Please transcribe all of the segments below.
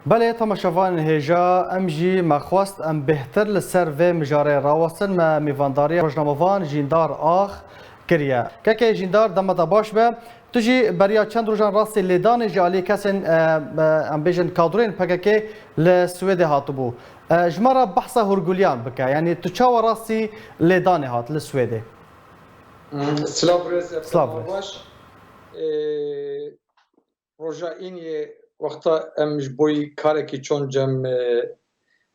بله تماشاوان هجا ام جی مخواست ام بهتر لسر و مجاره راوستن ما میوانداری روزنامه‌وان جیندار آخ کریه که جیندار دمدا باش به تجی بریا چند روزان راست لیدان جالی کسن ام بیژن کادرین پکه لسوید هاتبو جمره بحث هرگولیان بکه یعنی تو چاو راستی لیدان هات لسوید سلاف باش روزا اینی وقتا امش بوی کاری که چون جم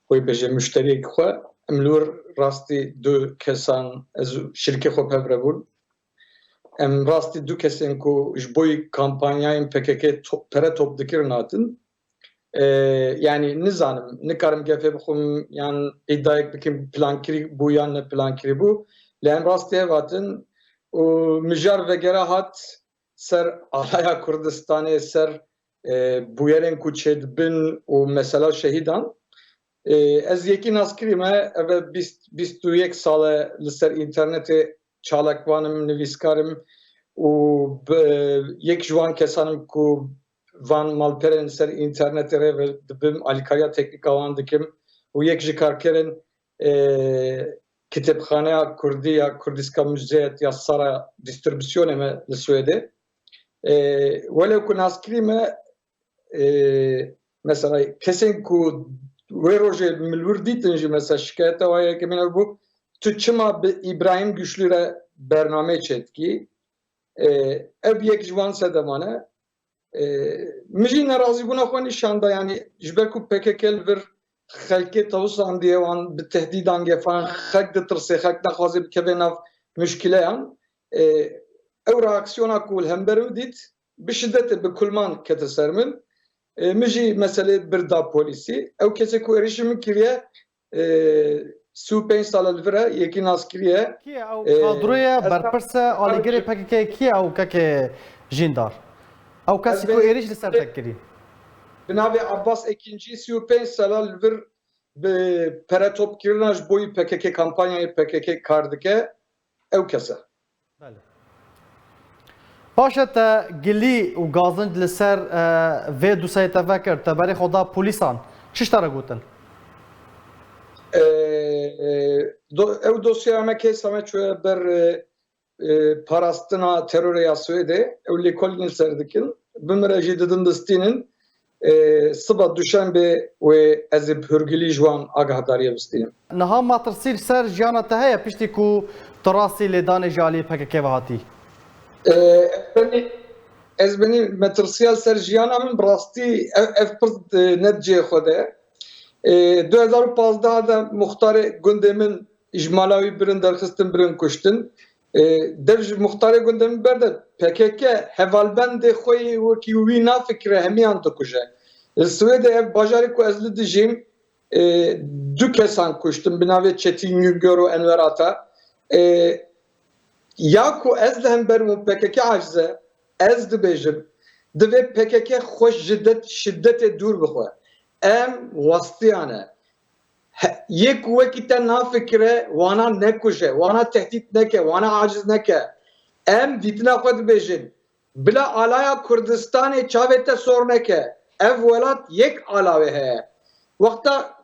بوی بجه مشتری خو املور راستی دو کسان از شرکت خو پبره بود ام راستی دو کسان کو اش بوی کمپانیای PKK پره توپ دکر ناتن yani nizanım nikarım gefe bixum yani iddiayık bikim plankiri bu yan ne plankiri bu lem rastiye vatın o mijar ve gera hat ser alaya Kurdistan'e ser bu yerin kuçed bin o mesela şehidan ez yekin askerime ve 21 sale liser interneti çalakvanım nivîskarım o yek jwan kesanım ku van malperen ser internetere ve dibim alikaya teknik alan dikim u yek ji karkerin kitapxane Kurdi ya Kurdiska müzeyet ya sara distribüsyone me li Suedê welew ku naskirî me mesela kesên ku wê rojê milwir dîtin jî mesela şikayeta wa yekê min ew bû tu çima bi İbrahim Güçlü re bername çetkî ev yek ji wan sedemane مجی ناراضی بونا خو نشانده یعنی جبرکو PKK ور خلکی توسان دیوان به تهدیدان گفان خک دترسه خک نخوازی بکبه ناف مشکله یان او reaksiyona kul hem berudit bir şiddete bir kulman ketesermin miji mesele bir da polisi ev kese ku erişimi kiriye su 5 sal vira yekin askeriye ki او kadroya berpersa aligeri PKK ki او kake jindar او کسی کو ایریش لسر تکری بنابه عباس اکنجی 35 سال ور به پرتوب کردنش بوی PKK kampanyayı PKK kardike ev kese. بله. باشد گلی و گازند لسر و دو سایت فکر تبری خدا پولیسان چش تره گوتن؟ ev dosyama kesame çöğe ber parastina teröre yasıydı. Evli kolin serdikin. Bümere jididin distinin sıba düşenbe ve ezib hürgili jwan agahdariye bistinin. Naha matrsil ser jana tehaya pişti ku terasi ledan jali PKK vahati. Ez beni matrsil ser jana min brasti evpırt netce xode. 2015'da da muhtarı gündemin icmalavi birin derxistin birin kuştin. Devj muhtarı gündemi berde PKK hevalbende xoyi wekî wî nafikire hemiyan dikuje. Swêdê ev bajarî ku ez li dijîm du kesan kuştin bi navê Çetin Güngör û Enver Ata. Ya ku ez li hemberî PKK acize ez dibêjim divê PKK xweş şiddetê dûr bixwe. Em wastiyan e. Yek wekî te nafikire wana nekuje, wana tehdit neke, wana aciz neke. Em dîtina xwe dibêjin. Bila alaya Kurdistanê çavê te sor neke. Ev welat yek alawê heye. Wexta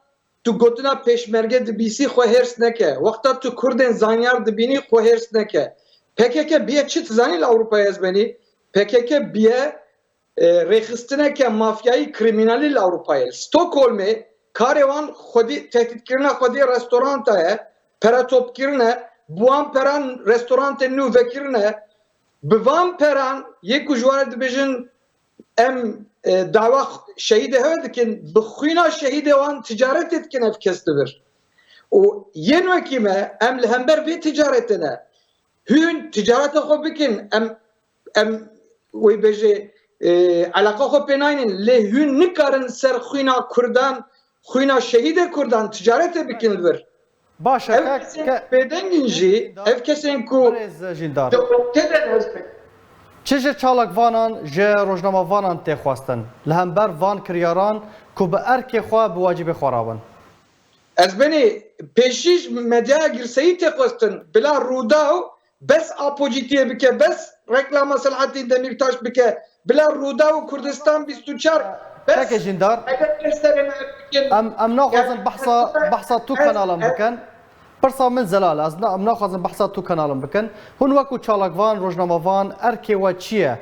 tu gotina pêşmerge dibîsî xwe hêrs neke. Wexta tu Kurdên zanyar dibînî xwe hêrs neke. PKK biye çi tizanî li Ewropayê ez benî? PKK biye rêxistineke mafyayî krîminalî li Ewropayê. Stockholmê Karevan xwedî tehditkirina xwedî restoranta ye, peretopkirine, buan peran restorantên nû vekirine, bi van peran yek ku ji wan re dibêjin em dava şehîdê hev dikin, bi xwîna şehîdê wan ticaretê dikin ev kes dibir. û yên wekî me em li hember vê ticaretê ne hûn ticareta xwe bikin em wê bêjê eleqa xwe pê nayînin lê hûn nikarin ser xwîna Kurdan xwîna şehîdê Kurdan ticarete bikin vir. Başa ev pêdengîn jî ev kesên ku jindar. teden hezbek. Çi ji çalak vanan ji rojnamavanan tê xwestin li hember van kiryaran ku bi erkê xwe bi wacibê xwe rabin. Ez benî pêşî medyaya girseyî tê xwestin bila rûdaw bes apojîtiyê bike bes reklama Selahattin Demirtaş bike bila rûdaw Kurdistan 24 کاکێ ژیندار ئەم ناخوازن بەحسا تو کەناڵم بکەن پرسا من زەلال ئەس ئەم ناخوازن بەحسا تو کەناڵم بکەن هون وەکو چالاکوان ڕۆژنامەوان ئەرکێوە چییە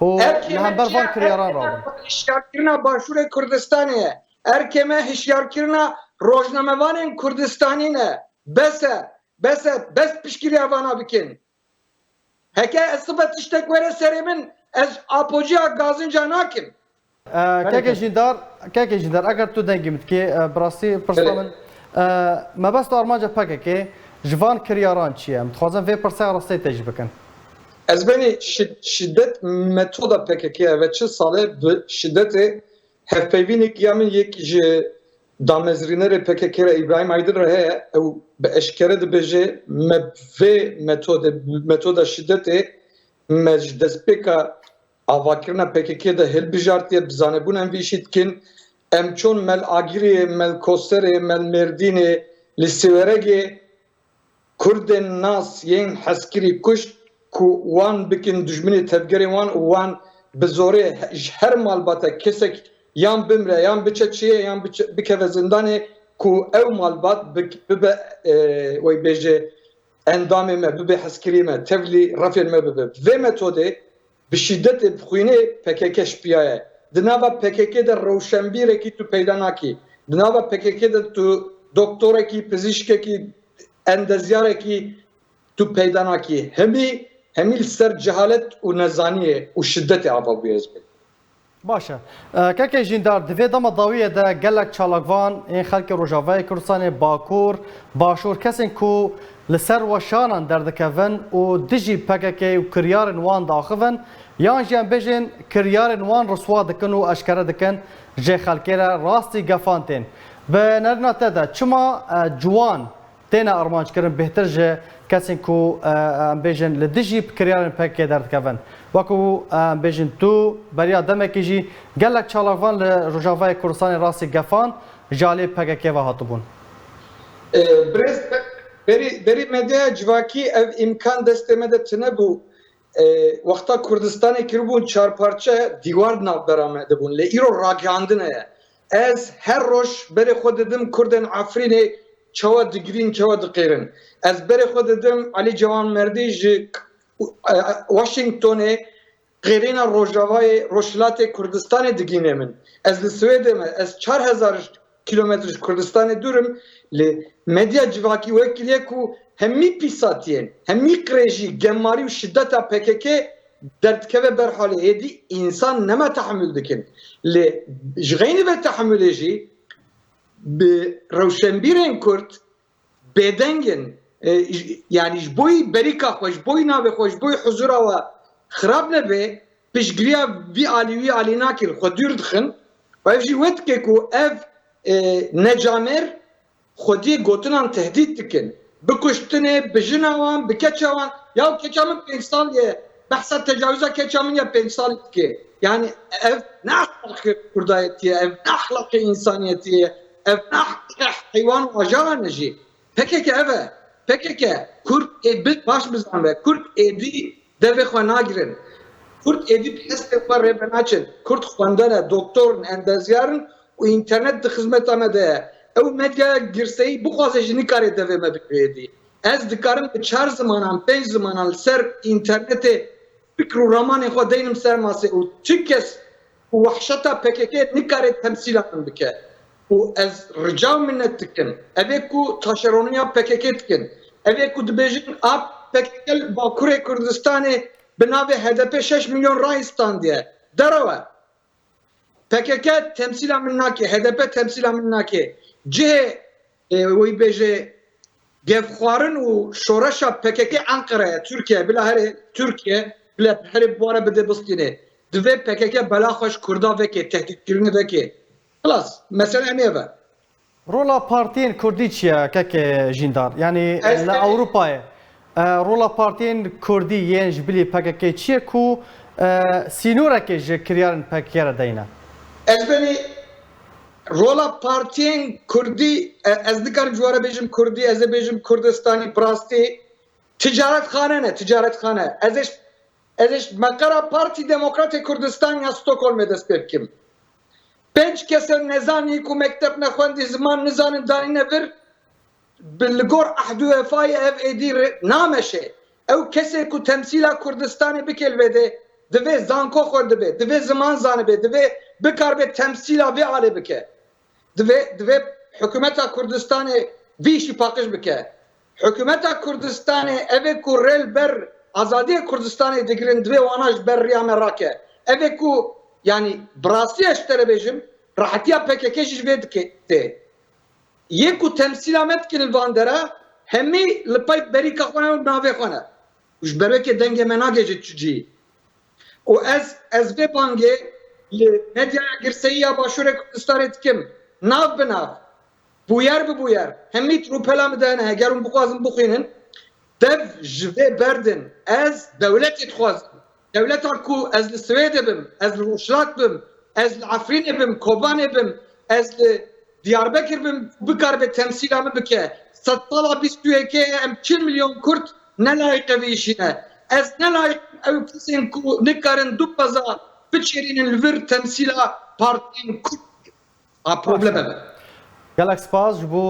و لە هەمبەروان کریاران ڕاون هشیارکردنا باشوورê Kurdistanê ye erkeme hişyarkirina rojnamevanên Kurdistanî ne bes piştgiriya vana bikin heke ez sibe tiştek were serê min ez apojiya gazinca nakim کاکێ ژیندار ئەگەر تو دەنگی متکێ بڕاستی پرسا من مەبەست و ئەرمانجە پەکێکێ ژڤان کریاران چییە دخوازم vê pirsa ڕاستەی تێژ بکەن Ez benî şiddet metoda PKK ve çi salê bi şiddetê hevpeyvînekî ya min yek ji damezrînerê PKK re İbrahim Aydın re heye ew bi eşkere dibêje me vê metoda şiddetê me ji destpêka avakirina PKK de hilbijartiye bi zanebûnan vî jî dikin em çûn mel Agirê mel Koserê mel Mêrdînê li Sêweregê Kurdên nas yên heskirî kuşt ku wan bikin dijminê tevgerê wan û wan bi zorê ji her malbata kesek yan bimre yan biçe çiyê yan bikeve zindanê ku ew malbat bibe wê bêje endamê me bibe heskirî me tevlî refên me bibe vê metodê bi şiddetê bixwînê PKK şpiya ye di nava PKK de rewşenbîrekî tu peyda nakî di nava PKK de tu doktorekî pizîşkekî endezyarekî tu peyda nakî hemî li ser cehalet û nezaniyê û şiddetê ava bûye ez باشه کاکێ ژیندار divê dema dawiyê de gelek çalakvan ên xelkê Rojavayê Kurdistanê Bakur başûr kesên ku li ser weşanan derdikevin û dijî PKK û kiryarên wan daxivin yan jî em bêjin kiryarên wan riswa dikin û eşkere dikin jê xelkê re rastî gefan tên bi nerina te de çima ciwan têne armançkirin bêhtir ji kesên ku em bêjin li dijî kiryarên PKK derdikevin وەکو بێژین تو بەریا دەمێکی ژی gelek çalakvan li Rojavayê Kurdistanê rastî gefan jalê PKK ve hatibûn. Berî medyaya civakî ev imkan destê me de tune bû wexta Kurdistanê kiribûn çarparçe dîwar navbera me dibûn lê îro ragihandine ye ez her roj berê xwe didim Kurdên Efrînê çawa digirîn çawa diqêrin ez berê xwe didim Alî Cewanmerdî ji Washingtonê qêrîna Rojavayê Rojhilatê Kurdistanê digîne min ez li Swêdê me ez 4000 kilometre ji Kurdistanê dûrim lê medya civakî wekiliye ku hemî pîsatiyên hemî qirêjî gemmarî û şiddeta PKK derdikeve berhalê êdî însan neme tehemül dikin lê ji xeynî ve tehemülê jî bi rewşenbîrên Kurd bêdengin yani ji boî berîka xwe ji boî navê xwe ji boî huzura we xirab nebe piştgiriya vî alî wî alî nakir xwe dûr dixin û ev jî wetike ku ev necamêr xwediyê gotinan tehdît dikin bikuştinê bijina wan bi keça wan ya keça min 5 sal ye behsa tecavüza keça min ya 5 sal dike yani ev ne ahlakê kurdayetiye ev ne ahlakê insaniyetiye ev ne ahlakê heywan û ajaran jî PKK ev e PKK Kurd baş bizan ve Kurd êdî devê xwe nagirin Kurd êdî hestê xwe rêve naçin Kurd xwendane doktorin endezyarin û internet di xizmeta me de ye ew medyaya girseyî bixwaze jî nikare devê me bigirêdî ez dikarim bi 4 zimanan 5 zimanan li ser internetê fikr û ramanên xwe deynim ser masê û çi kes û wehşeta PKK nikare temsîla min bike û ez rica û minnet dikim evê ku taşeroniya PKK dikin evê ku dibêjin a PKK Bakurê Kurdistanê bi navê HDP 6 milyon ray standiye derewe PKK temsîla min nake HDP temsîla min nake cihê wî bêje gevxwarin û şoreşa PKK Enqereye Türkiye bilahare Türkiye bilahare bore bide bistînê divê PKK bela xweş Kurda vekê tehdîtkirinê vekê خلاص mesele em ê ve Rola partiyên Kurdî çi ye keke jîndar yanî li Ewropayê rola partiyên Kurdî yên ji bilî PKK çi ye ku sînorekê ji kiryarên PKK re deyne ez benî rola partiyên Kurdî ez dikarim ji were bêjim Kurdî ez ê bêjim Kurdistanî pirastî ticaretxane ne ticaretxane ez ê meqera Partî Demokratê Kurdistan ya Stockholmê dest pê bikim 5 kesen nezani ku mektep nexwendi ziman nizanin danîne vir li gor ehdu wefayê ev êdî nameşe. Ew kesê ku temsîla Kurdistanê bike li vê de divê zanko xwe dibe, divê ziman zanibe, divê bikarbe temsîla vê alê bike. Divê hikûmeta Kurdistanê vî îşî paqij bike. Hikûmeta Kurdistanê evê ku rêl ber azadiya Kurdistanê digirin divê wana ji ber rêya me rake. Evê ku yani brastiya ji te re bêjim rahetiya PKK jî ji vê dike tê. Yê ku temsîla me dikin li van dere hemî li pey berîka xwe ne navê xwe ne. Ji ber wekê dengê me nage ji cî. û ez vê bangê li medyaya girseyiya Başûrê Kurdistanê dikim nav bi nav bûyer bi bûyer hemî trûpela me de hene heger hûn bixwazin bixwînin dev ji vê berdin ez dewletê dixwazim dewleta ku ez li Swêdê bim ez li Rûşlat bim ez li Efrînê bim Kobanê bim ez li Diyarbekir bim bikarbe temsîla me bike Setala 21 em 40 milyon Kurd nelayîq evî îşîne ez nelayîq ew kesên ku nikarin du peza biçêrînin li vir temsîla partiyên Kurd a probleme be. Gelek spas ji bo